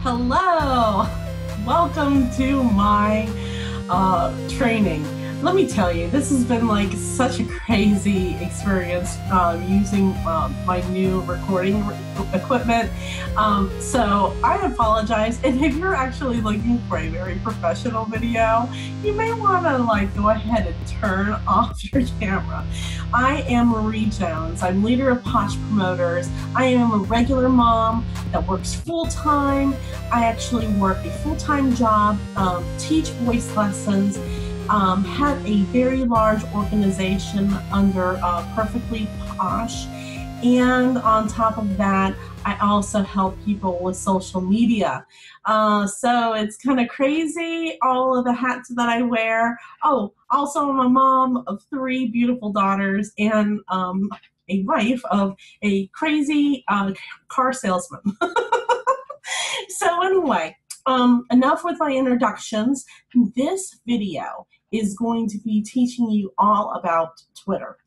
Hello, welcome to my training. Let me tell you, this has been like such a crazy experience using my new recording equipment. So I apologize. And if you're actually looking for a very professional video, you may want to like go ahead and turn off your camera. I am Marie Jones. I'm leader of PoshPromoters. I am a regular mom that works full-time. I actually work a full-time job, teach voice lessons, have a very large organization under Perfectly Posh, and on top of that, I also help people with social media. So it's kind of crazy, all of the hats that I wear. Oh, also I'm a mom of 3 beautiful daughters and a wife of a crazy car salesman. So anyway, enough with my introductions. This video is going to be teaching you all about Twitter.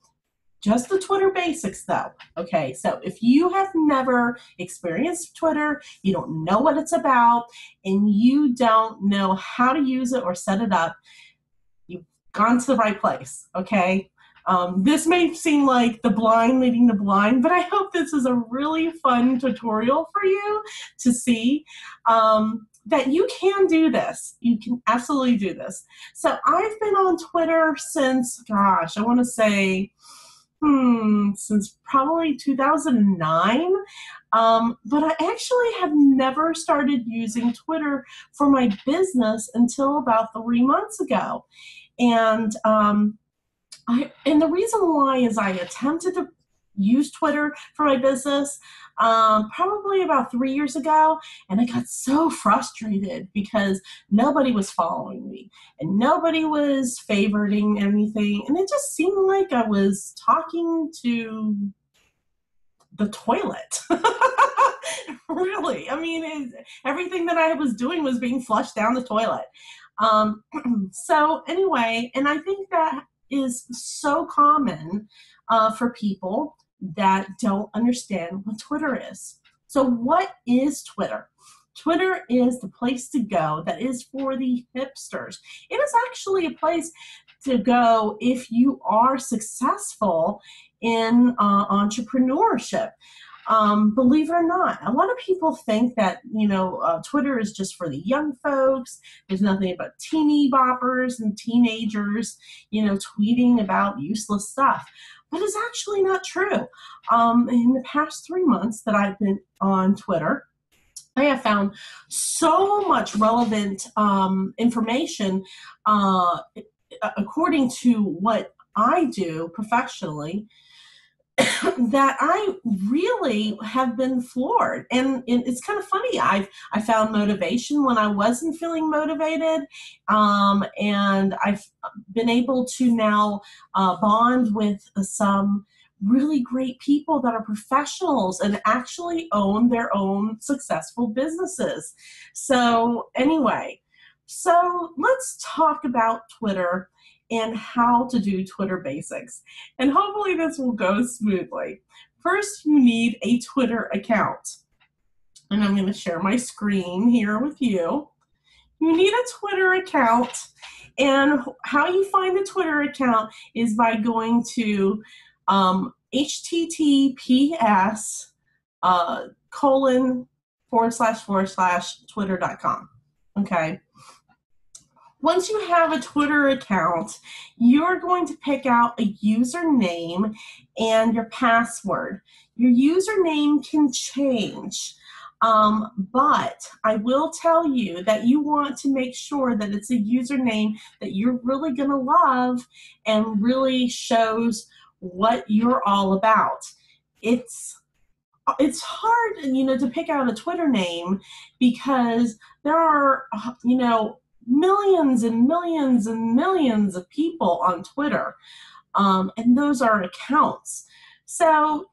Just the Twitter basics though, okay? So if you have never experienced Twitter, you don't know what it's about, and you don't know how to use it or set it up, you've gone to the right place, okay? This may seem like the blind leading the blind, but I hope this is a really fun tutorial for you to see that you can do this. You can absolutely do this. So I've been on Twitter since, gosh, I want to say, since probably 2009. But I actually have never started using Twitter for my business until about 3 months ago. And the reason why is I attempted to use Twitter for my business probably about 3 years ago, and I got so frustrated because nobody was following me and nobody was favoriting anything, and it just seemed like I was talking to the toilet. Really, I mean, everything that I was doing was being flushed down the toilet. So anyway, and I think that is so common for people that don't understand what Twitter is. So what is Twitter? Twitter is the place to go that is for the hipsters. It is actually a place to go if you are successful in entrepreneurship. Believe it or not, a lot of people think that, Twitter is just for the young folks. There's nothing about teeny boppers and teenagers, tweeting about useless stuff. But it's actually not true. In the past 3 months that I've been on Twitter, I have found so much relevant information according to what I do professionally, that I really have been floored. And it's kind of funny. I found motivation when I wasn't feeling motivated. And I've been able to now bond with some really great people that are professionals and actually own their own successful businesses. So anyway, so let's talk about Twitter and how to do Twitter basics. And hopefully this will go smoothly. First, you need a Twitter account. And I'm going to share my screen here with you. You need a Twitter account. And how you find a Twitter account is by going to https ://twitter.com. Okay. Once you have a Twitter account, you're going to pick out a username and your password. Your username can change, but I will tell you that you want to make sure that it's a username that you're really going to love and really shows what you're all about. It's hard, to pick out a Twitter name because there are, millions and millions and millions of people on Twitter, and those are accounts. So,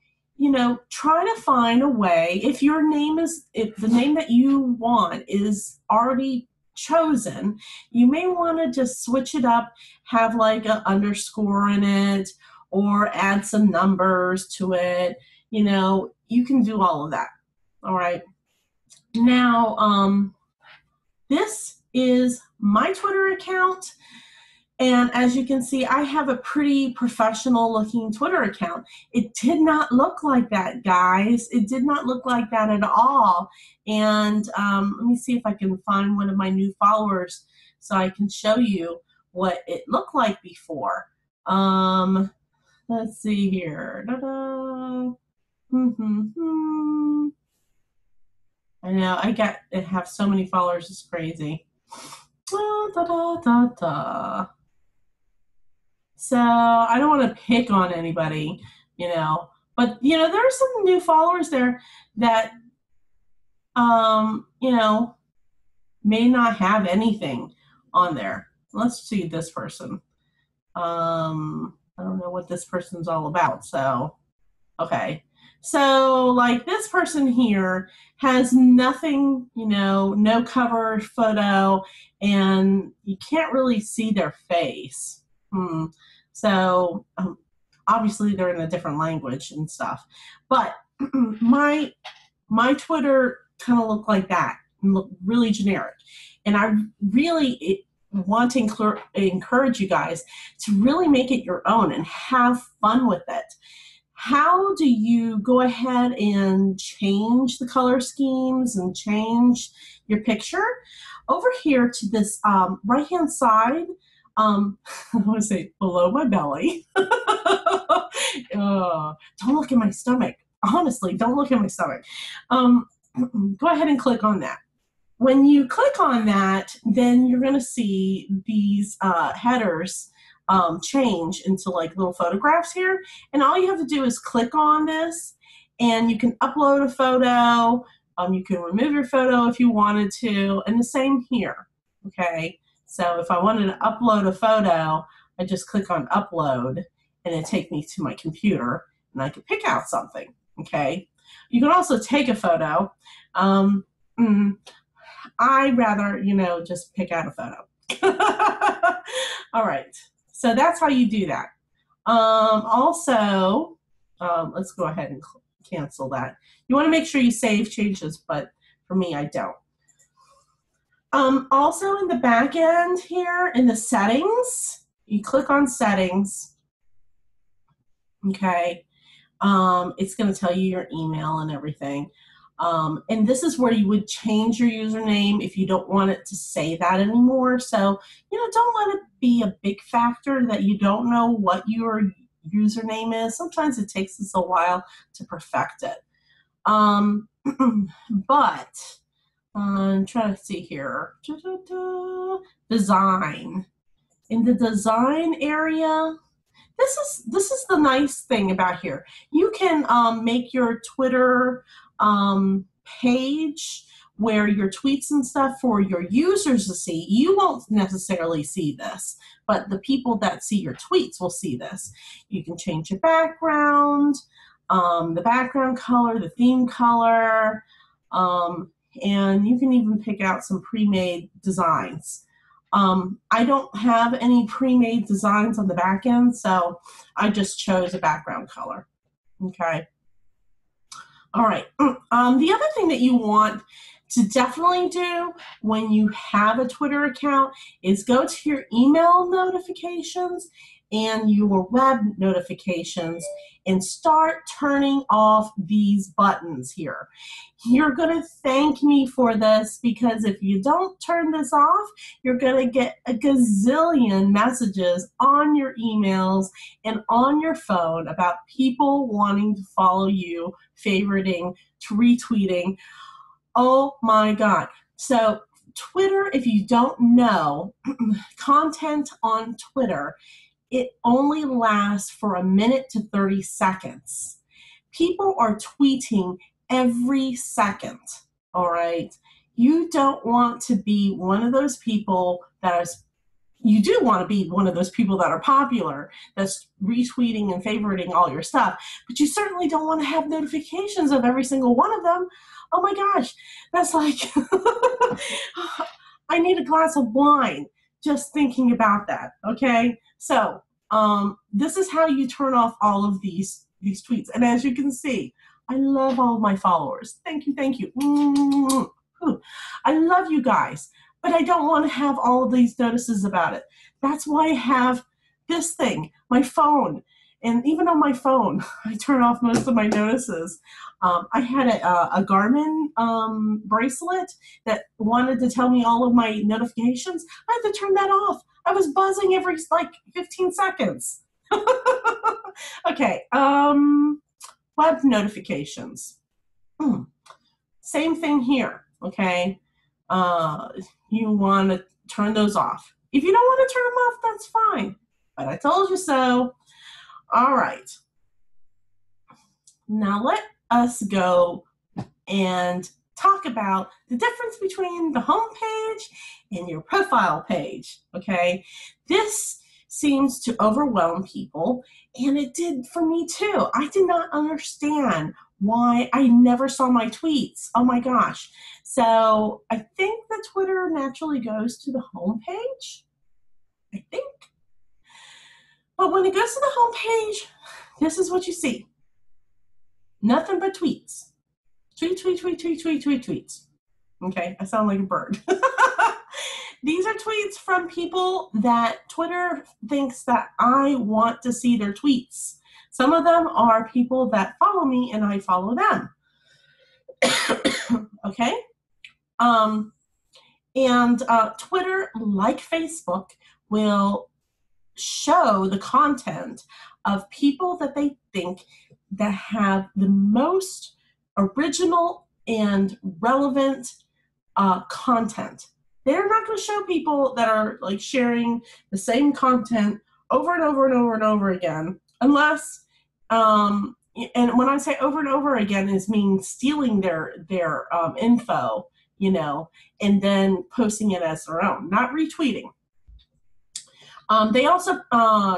try to find a way, if the name that you want is already chosen, you may want to just switch it up, have like an underscore in it, or add some numbers to it. You can do all of that, all right? Now, this is my Twitter account. And as you can see, I have a pretty professional looking Twitter account. It did not look like that, guys. It did not look like that at all. And let me see if I can find one of my new followers so I can show you what it looked like before. Let's see here. Da-da. I know, I have so many followers, it's crazy. Da, da, da, da. So I don't want to pick on anybody, you know, but you know, there are some new followers there that, you know, may not have anything on there. Let's see this person. I don't know what this person's all about. So, okay. So like this person here has nothing, you know, no cover photo, and you can't really see their face. So obviously they're in a different language and stuff. But my Twitter kind of looked like that, looked really generic. And I really want to encourage you guys to really make it your own and have fun with it. How do you go ahead and change the color schemes and change your picture? Over here to this right-hand side, I want to say below my belly. Don't look at my stomach. Honestly, don't look at my stomach. Go ahead and click on that. When you click on that, then you're going to see these headers change into like little photographs here. And all you have to do is click on this, and you can upload a photo. You can remove your photo if you wanted to, and the same here. Okay. So if I wanted to upload a photo, I just click on upload, and it takes me to my computer, and I can pick out something. Okay. You can also take a photo. I'd rather, you know, just pick out a photo. All right. So that's how you do that. Also, let's go ahead and cancel that. You want to make sure you save changes, but for me, I don't. Also in the back end here, in the settings, you click on settings, okay? It's going to tell you your email and everything. And this is where you would change your username if you don't want it to say that anymore. So, you know, don't let it be a big factor that you don't know what your username is. Sometimes it takes us a while to perfect it. But I'm trying to see here. Design. In the design area, this is the nice thing about here. You can make your Twitter page where your tweets and stuff for your users to see. You won't necessarily see this, but the people that see your tweets will see this. You can change your background, the background color, the theme color, and you can even pick out some pre-made designs. I don't have any pre-made designs on the back end, so I just chose a background color. Okay. All right. The other thing that you want to definitely do when you have a Twitter account is go to your email notifications and your web notifications and start turning off these buttons here. You're going to thank me for this, because if you don't turn this off, you're going to get a gazillion messages on your emails and on your phone about people wanting to follow you, favoriting, retweeting. Oh my God. So Twitter, if you don't know, content on Twitter, it only lasts for a minute to 30 seconds. People are tweeting every second, all right? You don't want to be one of those people that is, you do want to be one of those people that are popular, that's retweeting and favoriting all your stuff, but you certainly don't want to have notifications of every single one of them. Oh my gosh, that's like, I need a glass of wine just thinking about that, okay? So this is how you turn off all of these tweets. And as you can see, I love all of my followers. Thank you, thank you. I love you guys, but I don't want to have all of these notices about it. That's why I have this thing, my phone. And even on my phone, I turn off most of my notices. I had a Garmin bracelet that wanted to tell me all of my notifications. I had to turn that off. I was buzzing every like 15 seconds. Okay, web notifications. Same thing here, okay? You want to turn those off. If you don't want to turn them off, that's fine. But I told you so. All right. Now let us go and talk about the difference between the home page and your profile page, okay? This seems to overwhelm people, and it did for me too. I did not understand why I never saw my tweets. Oh my gosh. So I think that Twitter naturally goes to the home page, I think. But when it goes to the home page, this is what you see. Nothing but tweets. Tweet, tweet, tweet, tweet, tweet, tweet, tweets. Okay, I sound like a bird. These are tweets from people that Twitter thinks that I want to see their tweets. Some of them are people that follow me and I follow them. Okay? Twitter, like Facebook, will show the content of people that they think that have the most original and relevant content. They're not going to show people that are like sharing the same content over and over and over and over again, unless, and when I say over and over again, is mean stealing their info, you know, and then posting it as their own, not retweeting. They also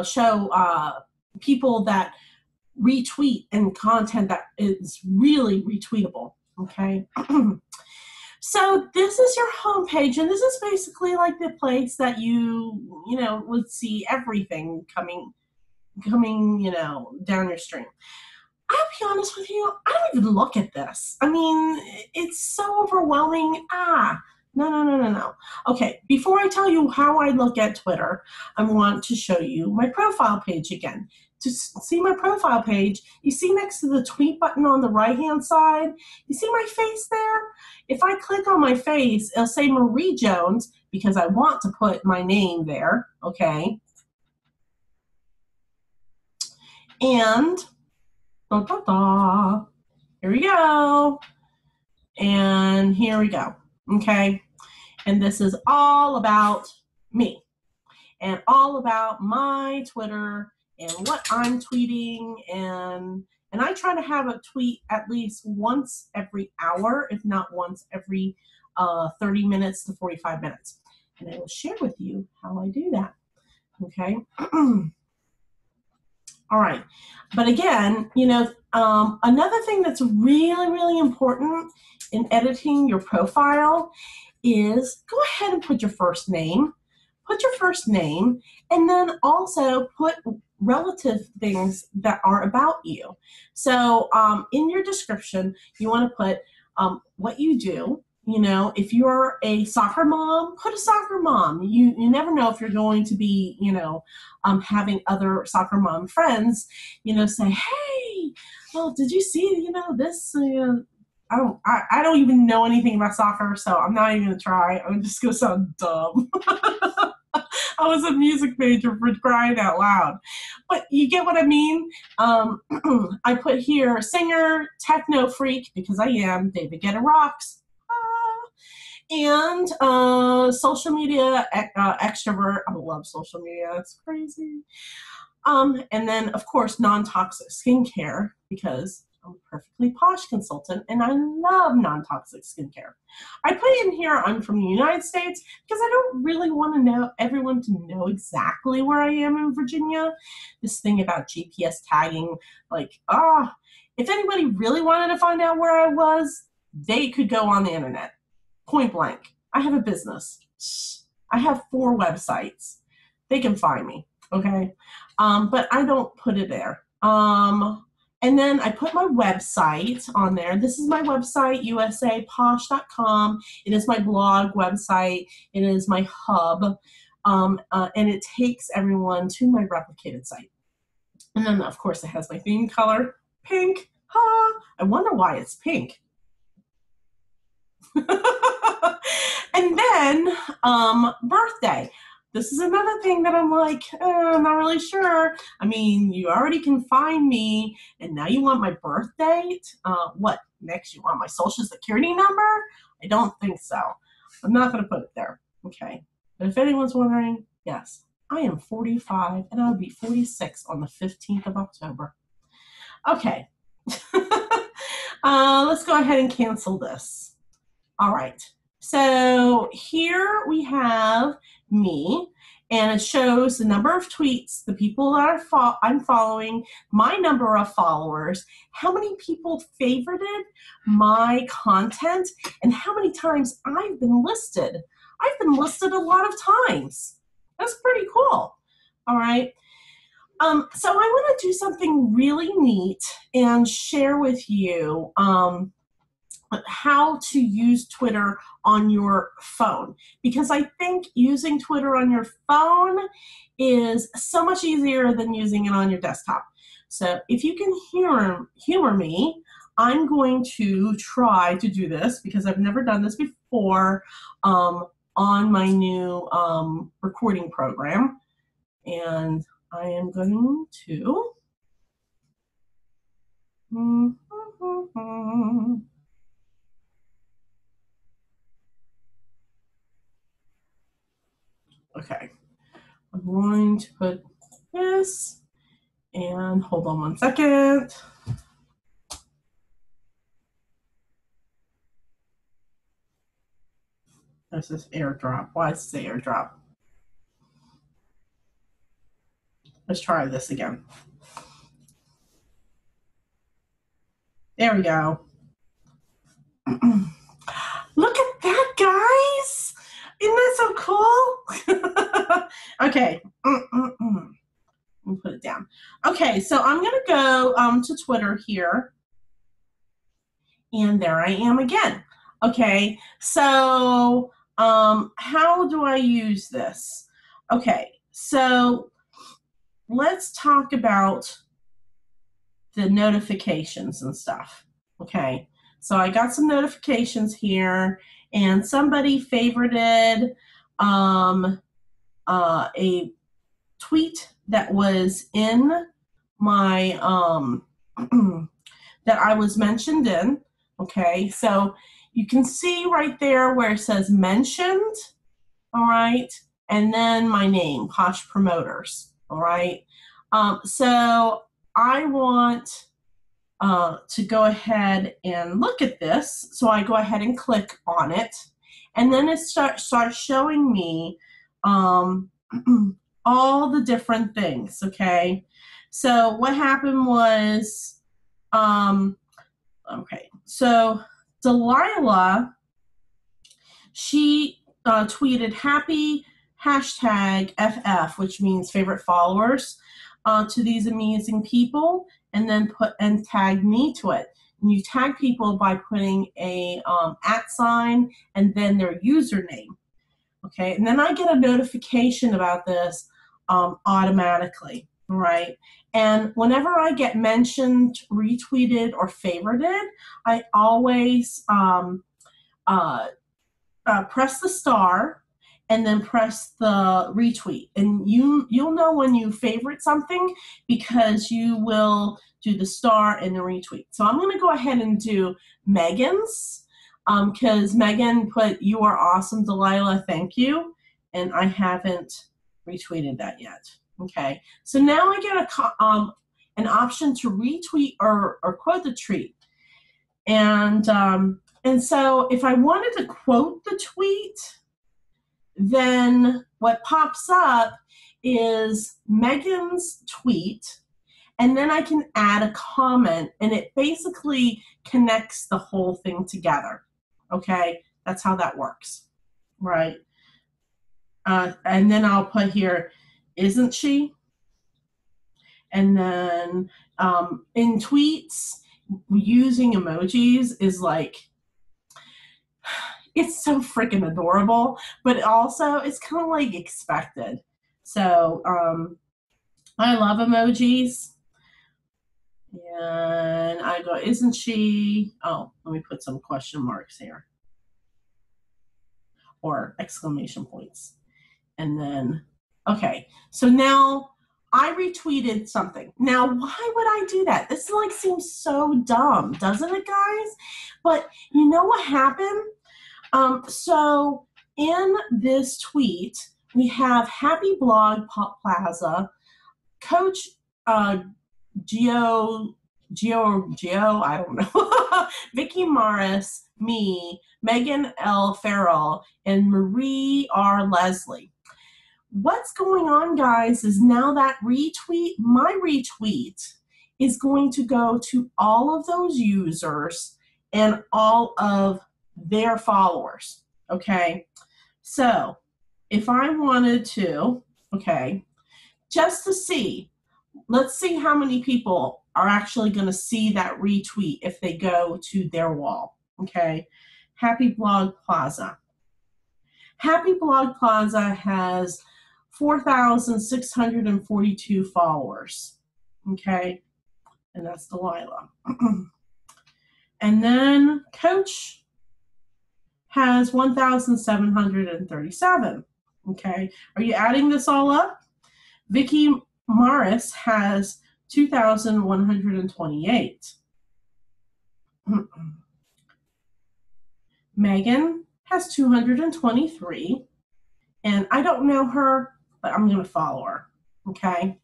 show people that retweet and content that is really retweetable, okay? So this is your homepage, and this is basically like the place that you know, would see everything coming, you know, down your stream. I'll be honest with you, I don't even look at this. I mean, it's so overwhelming. No. Okay, before I tell you how I look at Twitter, I want to show you my profile page again. To see my profile page, you see next to the tweet button on the right-hand side, you see my face there? If I click on my face, it'll say Marie Jones because I want to put my name there, okay? And, here we go. And here we go, okay? And this is all about me and all about my Twitter and what I'm tweeting, and I try to have a tweet at least once every hour, if not once every 30 minutes to 45 minutes. And I will share with you how I do that, okay? All right, but again, you know, another thing that's really, really important in editing your profile is go ahead and put your first name. Put your first name, and then also put relative things that are about you. So in your description, you want to put what you do. You know, if you're a soccer mom, put a soccer mom. You never know if you're going to be, you know, having other soccer mom friends, you know, say, hey, well, did you see, you know, this, I don't even know anything about soccer, so I'm not even going to try. I'm just going to sound dumb. I was a music major, for crying out loud. But you get what I mean? I put here singer, techno freak, because I am, David Guetta rocks. And social media extrovert. I love social media. It's crazy. And then, of course, non-toxic skincare, because I'm a perfectly posh consultant, and I love non-toxic skincare. I put in here I'm from the United States because I don't really want to know everyone to know exactly where I am in Virginia. This thing about GPS tagging, like, if anybody really wanted to find out where I was, they could go on the internet. Point blank. I have a business. I have 4 websites. They can find me, okay? But I don't put it there. And then I put my website on there. This is my website, usaposh.com. It is my blog website. It is my hub. And it takes everyone to my replicated site. And then, of course, it has my theme color, pink. Ha! I wonder why it's pink. And then, birthday. This is another thing that I'm like, I'm not really sure. I mean, you already can find me, and now you want my birth date? What, next you want my social security number? I don't think so. I'm not going to put it there, okay? But if anyone's wondering, yes, I am 45, and I'll be 46 on the 15th of October. Okay, let's go ahead and cancel this. All right, so here we have me, and it shows the number of tweets, the people that I'm following, my number of followers, how many people favorited my content, and how many times I've been listed. I've been listed a lot of times. That's pretty cool. All right. So I want to do something really neat and share with you how to use Twitter on your phone, because I think using Twitter on your phone is so much easier than using it on your desktop. So if you can humor me, I'm going to try to do this because I've never done this before on my new recording program, and I am going to okay, I'm going to put this, and hold on one second. There's this airdrop. Why does it say airdrop? Let's try this again. There we go. Look at that, guys! Isn't that so cool? Okay. Let me put it down. Okay, so I'm going to go to Twitter here. And there I am again. Okay, so how do I use this? Okay, so let's talk about the notifications and stuff. Okay, so I got some notifications here, and somebody favorited a tweet that was in my that I was mentioned in. Okay, so you can see right there where it says mentioned, all right, and then my name, PoshPromoters, all right. So I want to go ahead and look at this, so I go ahead and click on it, and then it starts showing me all the different things, okay. So what happened was, okay, so Delilah, she tweeted happy #FF, which means favorite followers, to these amazing people, and then tag me to it. And you tag people by putting a @ and then their username. Okay, and then I get a notification about this automatically, right? And whenever I get mentioned, retweeted, or favorited, I always press the star and then press the retweet. And you'll know when you favorite something because you will do the star and the retweet. So I'm going to go ahead and do Megan's because Megan put, "You are awesome, Delilah, thank you." And I haven't retweeted that yet. Okay, so now I get an option to retweet or quote the tweet. And so if I wanted to quote the tweet, then what pops up is Megan's tweet, and then I can add a comment, and it basically connects the whole thing together. Okay, that's how that works, right? And then I'll put here, "Isn't she?" And then in tweets, using emojis is like, it's so freaking adorable, but also it's kind of like expected. So I love emojis. And I go, isn't she? Oh, let me put some question marks here or exclamation points. And then, okay, so now I retweeted something. Now, why would I do that? This like seems so dumb, doesn't it, guys? But you know what happened? So in this tweet, we have Happy Blog Plaza, Coach Geo, I don't know, Vicky Morris, me, Megan L. Farrell, and Marie R. Leslie. What's going on, guys, is now that my retweet is going to go to all of those users and all of their followers, okay? So if I wanted to, okay, just to see, let's see how many people are actually going to see that retweet if they go to their wall, okay? Happy Blog Plaza. Happy Blog Plaza has 4,642 followers, okay? And that's Delilah. And then Coach has 1,737, okay? Are you adding this all up? Vicky Morris has 2,128. Megan has 223. And I don't know her, but I'm going to follow her, okay?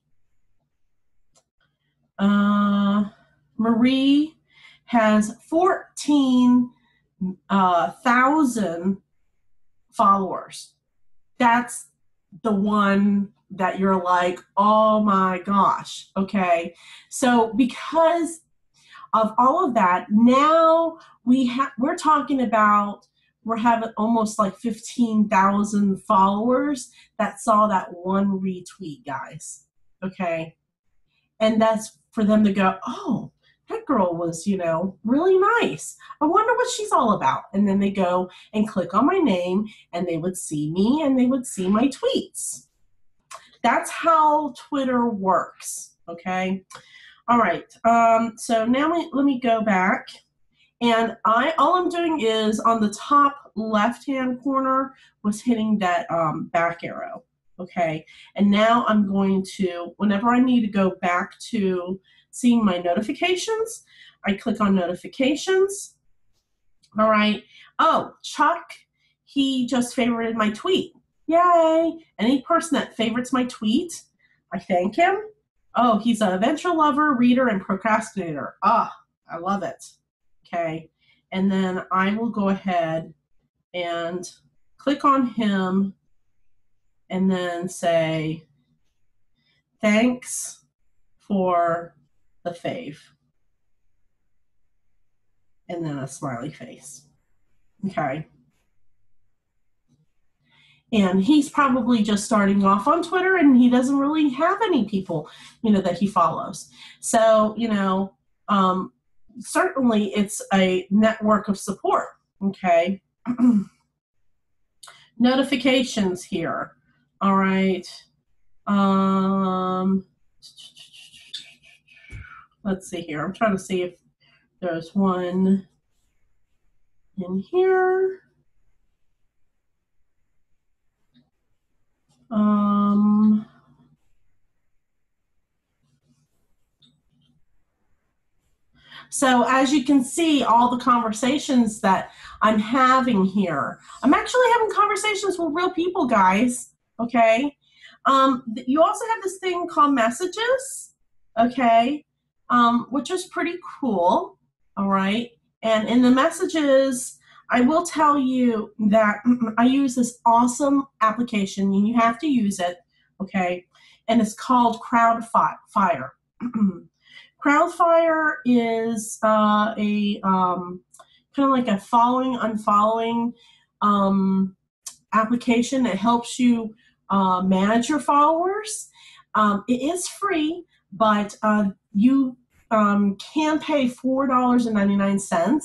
Marie has 14,000 followers. That's the one that you're like, oh my gosh, okay? So because of all of that, now we're talking about, we're having almost like 15,000 followers that saw that one retweet, guys, okay? And that's for them to go, oh, that girl was, really nice. I wonder what she's all about. And then they go and click on my name, and they would see me, and they would see my tweets. That's how Twitter works, okay? All right, so now let me go back. And all I'm doing is on the top left-hand corner was hitting that back arrow, okay? And now I'm going to, whenever I need to go back to seeing my notifications, I click on notifications. All right. Oh, Chuck, he just favorited my tweet. Yay. Any person that favorites my tweet, I thank him. Oh, he's an adventure lover, reader, and procrastinator. Ah, I love it. Okay, and then I will go ahead and click on him and then say, thanks for the fave. And then a smiley face. Okay. And he's probably just starting off on Twitter, and he doesn't really have any people, that he follows. So, certainly it's a network of support, okay? Notifications here, all right. Let's see here. I'm trying to see if there's one in here. So as you can see, all the conversations that I'm having here, I'm actually having conversations with real people, guys, okay? You also have this thing called messages, okay, which is pretty cool, all right? And in the messages, I will tell you that I use this awesome application, and you have to use it, okay? And it's called Crowdfire. Crowdfire is a kind of like a following, unfollowing application that helps you manage your followers. It is free, but you can pay $4.99,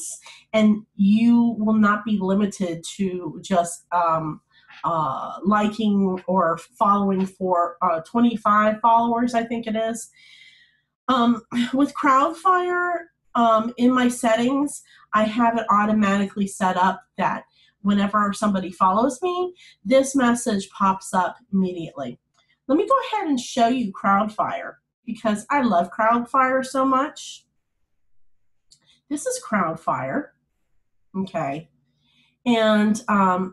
and you will not be limited to just liking or following for 25 followers, I think it is. With Crowdfire, in my settings, I have it automatically set up that whenever somebody follows me, this message pops up immediately. Let me go ahead and show you Crowdfire because I love Crowdfire so much. This is Crowdfire, okay? And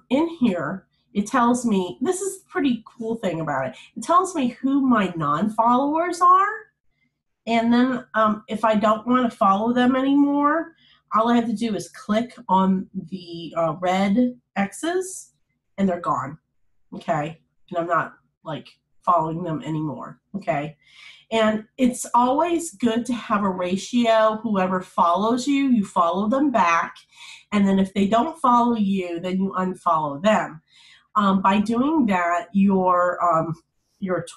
in here, it tells me, this is the pretty cool thing about it. It tells me who my non-followers are. And then if I don't want to follow them anymore, all I have to do is click on the red X's and they're gone, okay? And I'm not like following them anymore, okay? And it's always good to have a ratio. Whoever follows you, you follow them back. And then if they don't follow you, then you unfollow them. By doing that, your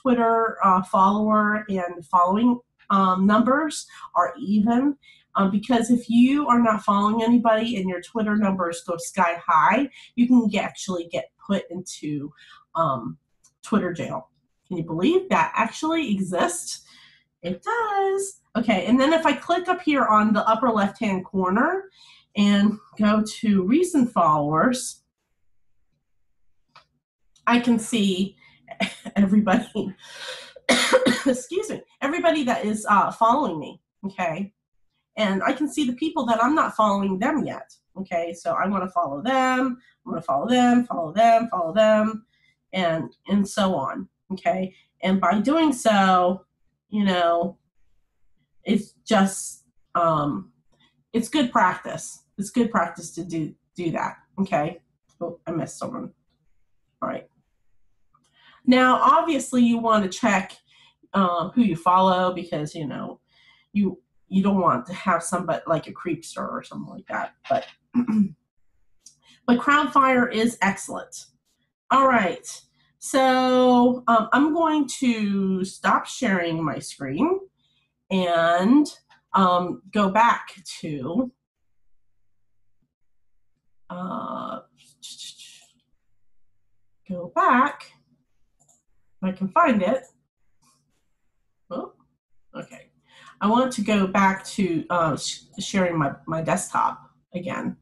Twitter follower and following numbers are even, because if you are not following anybody and your Twitter numbers go sky high, you can actually get put into Twitter jail. Can you believe that actually exists? It does. Okay, and then if I click up here on the upper left-hand corner and go to recent followers, I can see everybody, excuse me, everybody that is following me, okay? And I can see the people that I'm not following them yet, okay? So I want to follow them, I'm going to follow them, follow them, follow them, and so on, okay? And by doing so, you know, it's just, it's good practice. It's good practice to do that, okay? Oh, I missed someone. All right. Now, obviously, you want to check who you follow because, you know, you don't want to have somebody like a creepster or something like that. But, but Crowdfire is excellent. All right. So I'm going to stop sharing my screen and go back to go back. If I can find it. Oh, okay. I want to go back to sharing my desktop again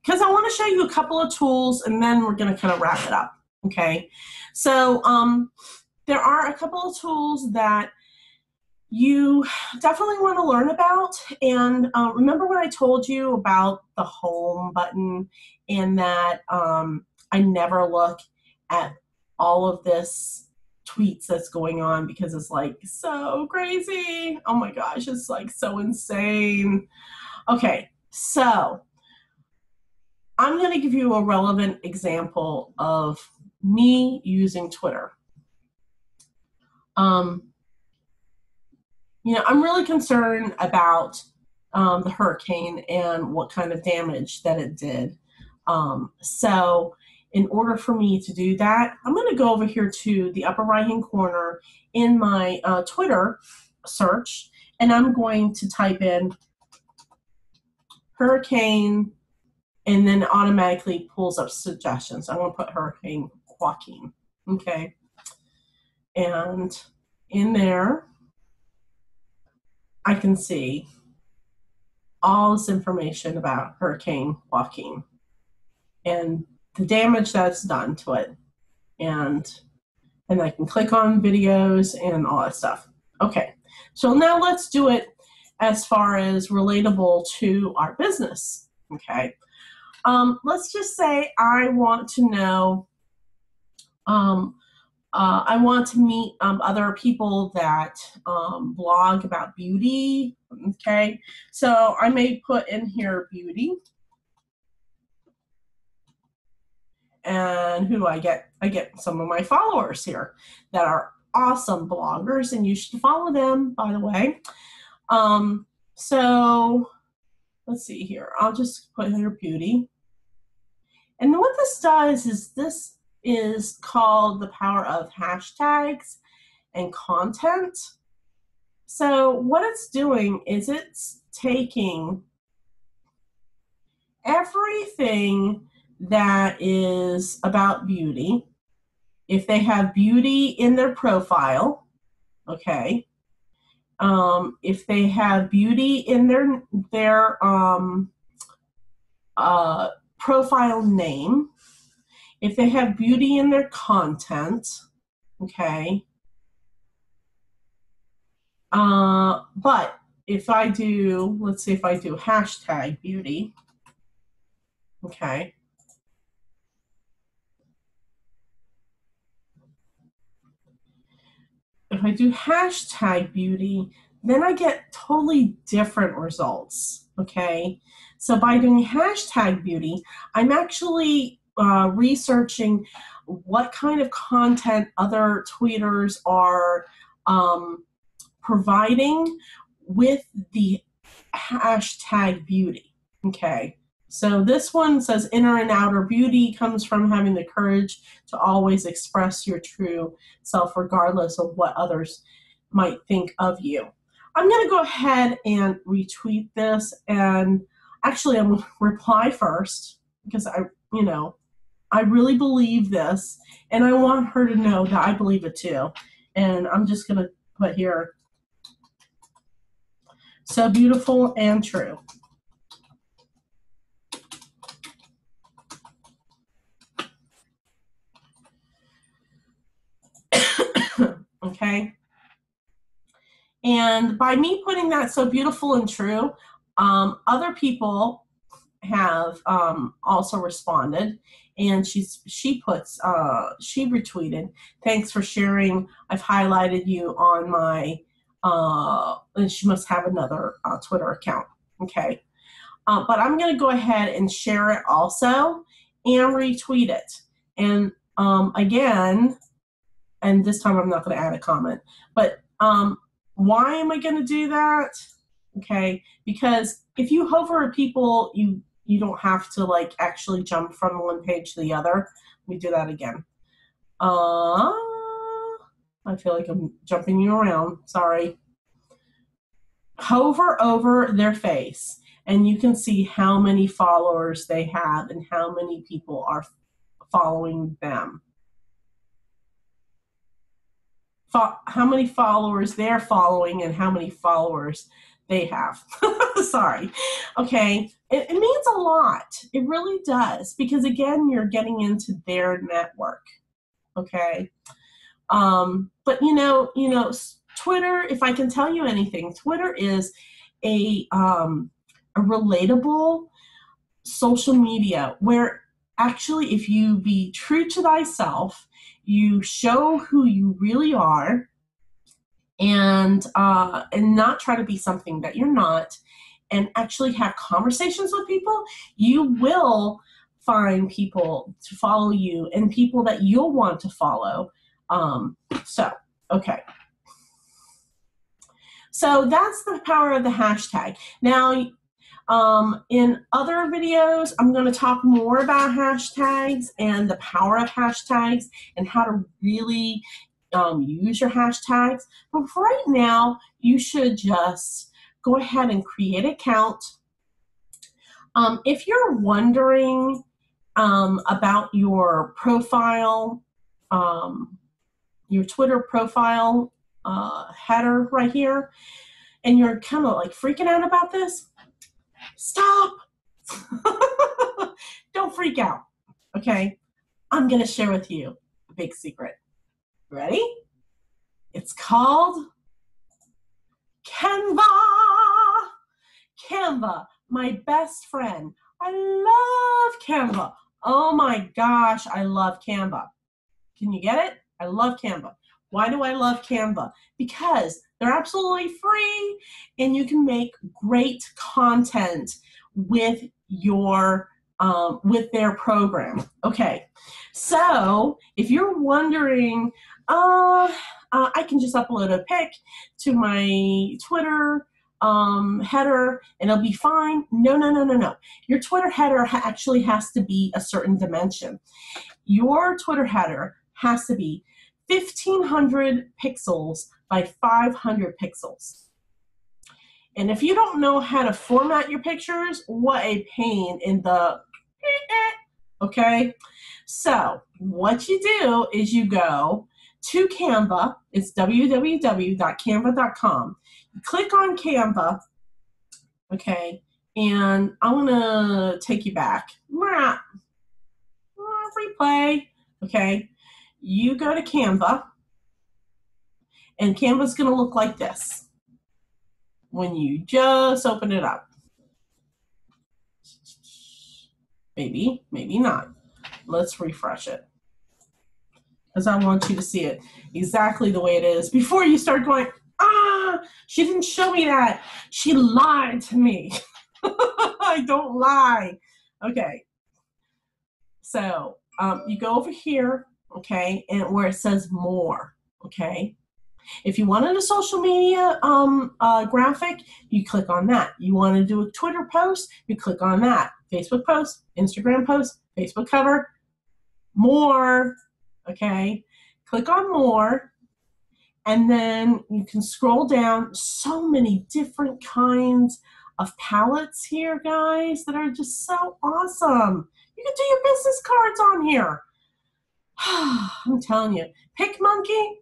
because I want to show you a couple of tools and then we're going to kind of wrap it up. Okay. So there are a couple of tools that you definitely want to learn about. And remember when I told you about the home button and that I never look at all of this tweets that's going on because it's like so crazy. Oh my gosh, it's like so insane. Okay, so I'm going to give you a relevant example of me using Twitter. You know, I'm really concerned about the hurricane and what kind of damage that it did. So in order for me to do that, I'm going to go over here to the upper right-hand corner in my Twitter search, and I'm going to type in hurricane, and then it automatically pulls up suggestions. I'm going to put Hurricane Joaquin, okay? And in there, I can see all this information about Hurricane Joaquin and the damage that's done to it. And I can click on videos and all that stuff. Okay, so now let's do it as far as relatable to our business, okay? Let's just say I want to know, I want to meet other people that blog about beauty, okay? So I may put in here beauty. And who do I get? I get some of my followers here that are awesome bloggers, and you should follow them, by the way. So let's see here. I'll just put here beauty. And what this does is this is called the power of hashtags and content. So what it's doing is it's taking everything that is about beauty. If they have beauty in their profile, okay. If they have beauty in their profile name, if they have beauty in their content, okay. But if I do, let's see if I do hashtag beauty, okay. If I do hashtag beauty, then I get totally different results, okay? So by doing hashtag beauty, I'm actually researching what kind of content other tweeters are providing with the hashtag beauty, okay? So this one says inner and outer beauty comes from having the courage to always express your true self regardless of what others might think of you. I'm going to go ahead and retweet this, and actually I'm going to reply first because I really believe this, and I want her to know that I believe it too. And I'm just going to put here, so beautiful and true. Okay. And by me putting that so beautiful and true, other people have also responded, and she retweeted, thanks for sharing. I've highlighted you on my, and she must have another Twitter account. Okay. But I'm going to go ahead and share it also and retweet it. And again, and this time I'm not going to add a comment, but why am I going to do that? Okay, because if you hover at people, you don't have to like actually jump from one page to the other. Let me do that again. I feel like I'm jumping you around. Sorry. Hover over their face, and you can see how many followers they have and how many people are following them. How many followers they're following and how many followers they have. Sorry. Okay. It means a lot. It really does, because again, you're getting into their network. Okay. But Twitter, if I can tell you anything, Twitter is a relatable social media where actually, if you be true to thyself, you show who you really are, and not try to be something that you're not, and actually have conversations with people, you will find people to follow you and people that you'll want to follow. Okay. So that's the power of the hashtag. Now, in other videos, I'm going to talk more about hashtags and the power of hashtags and how to really use your hashtags. But for right now, you should just go ahead and create an account. If you're wondering about your profile, your Twitter profile header right here, and you're kind of like freaking out about this, stop. Don't freak out. Okay, I'm going to share with you a big secret. Ready? It's called Canva. Canva, my best friend. I love Canva. Oh my gosh, I love Canva. Can you get it? I love Canva. Why do I love Canva? Because they're absolutely free, and you can make great content with your with their program. Okay, so if you're wondering, I can just upload a pic to my Twitter header and it'll be fine. No. Your Twitter header actually has to be a certain dimension. Your Twitter header has to be 1,500 pixels by 500 pixels. And if you don't know how to format your pictures, what a pain in the, okay? So what you do is you go to Canva. It's www.canva.com. You click on Canva, okay? And I'm gonna take you back. Replay, okay? You go to Canva, and Canva's gonna look like this when you just open it up. Maybe, maybe not. Let's refresh it, because I want you to see it exactly the way it is before you start going, she didn't show me that. She lied to me. I don't lie. Okay. So you go over here, okay, and where it says more, okay. If you wanted a social media graphic, you click on that. You want to do a Twitter post, you click on that. Facebook post, Instagram post, Facebook cover, more, okay. Click on more, and then you can scroll down. So many different kinds of palettes here, guys, that are just so awesome. You can do your business cards on here. I'm telling you, PicMonkey,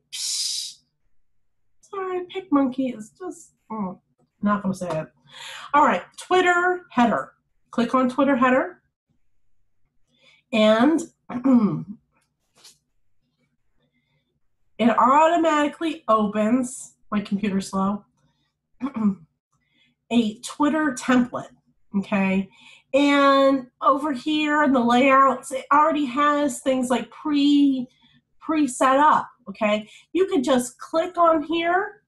sorry, PicMonkey is just, not gonna say it. All right, Twitter header. Click on Twitter header, and it automatically opens, my computer's slow, a Twitter template, okay? And over here in the layouts, it already has things like pre-set up, okay? You could just click on here,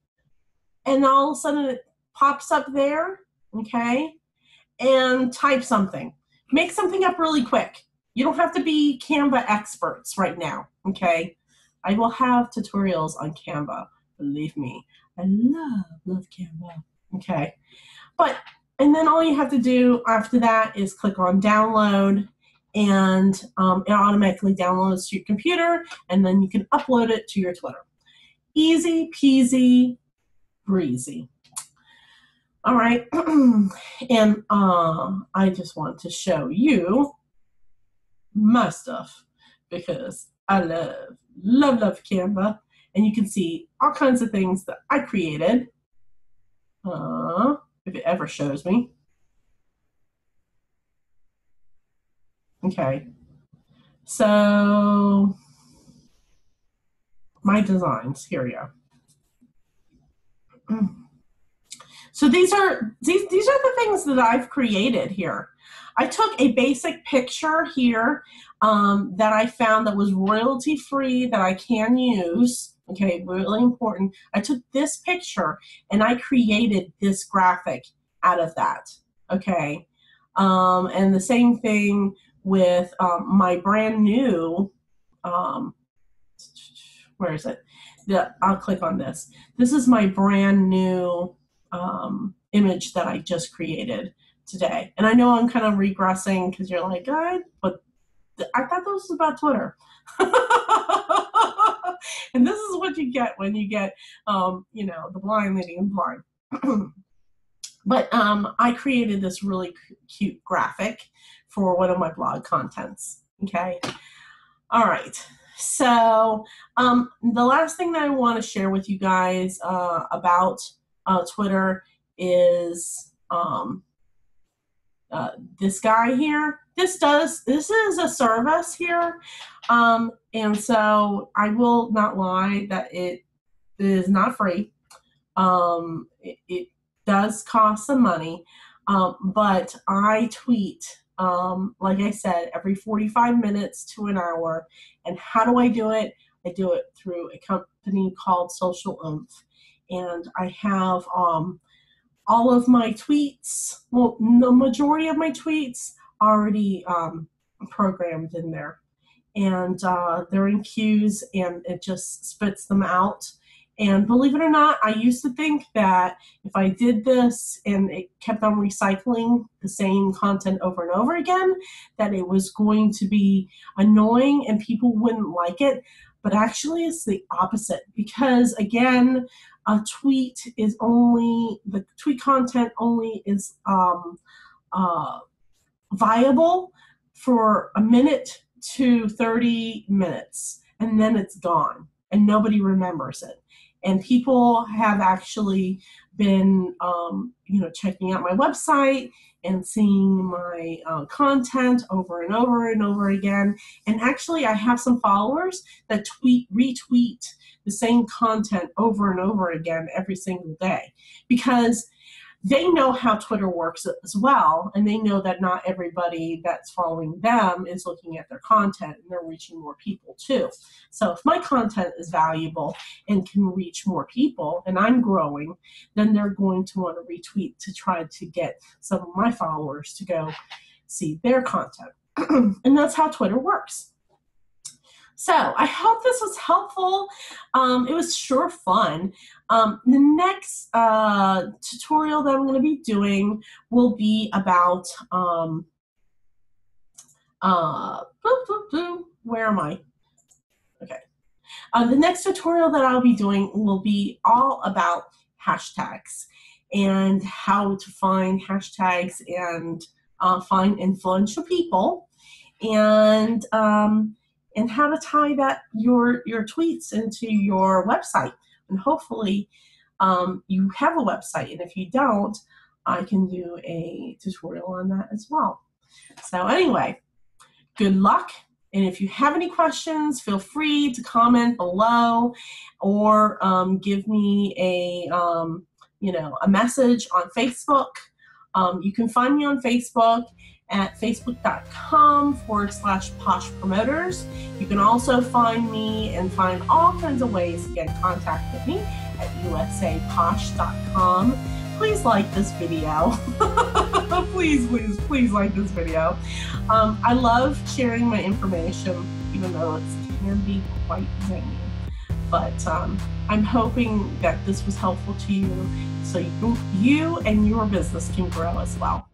and all of a sudden it pops up there, okay? And type something. Make something up really quick. You don't have to be Canva experts right now, okay? I will have tutorials on Canva, believe me. I love Canva, okay? And then all you have to do after that is click on download, and it automatically downloads to your computer, and then you can upload it to your Twitter. Easy peasy breezy. All right, and I just want to show you my stuff because I love Canva, and you can see all kinds of things that I created. If it ever shows me. Okay, so my designs, here we go. So these are the things that I've created here. I took a basic picture here that I found that was royalty free that I can use. Okay, really important. I took this picture and I created this graphic out of that. Okay, and the same thing with my brand new. Where is it? I'll click on this. This is my brand new image that I just created today. And I know I'm kind of regressing because you're like, God, but I thought this was about Twitter. And this is what you get when you get, you know, the blind leading the blind. But I created this really cute graphic for one of my blog contents. Okay. All right. So the last thing that I want to share with you guys about Twitter is this guy here. This is a service here, and so I will not lie that it is not free. It does cost some money, but I tweet, like I said, every 45 minutes to an hour. And how do I do it? I do it through a company called Social Oomph, and I have all of my tweets, well, the majority of my tweets already programmed in there, and they're in queues, and it just spits them out. And believe it or not, I used to think that if I did this and it kept on recycling the same content over and over again, that it was going to be annoying and people wouldn't like it. but actually it's the opposite, because again, a tweet is only, the tweet content only is viable for a minute to 30 minutes, and then it's gone and nobody remembers it. And people have actually been checking out my website and seeing my content over and over and over again. And actually I have some followers that retweet the same content over and over again every single day, because they know how Twitter works as well, and they know that not everybody that's following them is looking at their content, and they're reaching more people too. So if my content is valuable and can reach more people, and I'm growing, then they're going to want to retweet to try to get some of my followers to go see their content. And that's how Twitter works. So I hope this was helpful. It was sure fun. The next tutorial that I'm going to be doing will be about, where am I? Okay. The next tutorial that I'll be doing will be all about hashtags and how to find hashtags and find influential people, and how to tie that your tweets into your website. And hopefully you have a website, and if you don't, I can do a tutorial on that as well. So anyway, good luck, and if you have any questions, feel free to comment below, or give me a message on Facebook. You can find me on Facebook at facebook.com/PoshPromoters. You can also find me and find all kinds of ways to get in contact with me at usaposh.com. Please like this video. Please like this video. I love sharing my information, even though it can be quite zany. But I'm hoping that this was helpful to you, so you and your business can grow as well.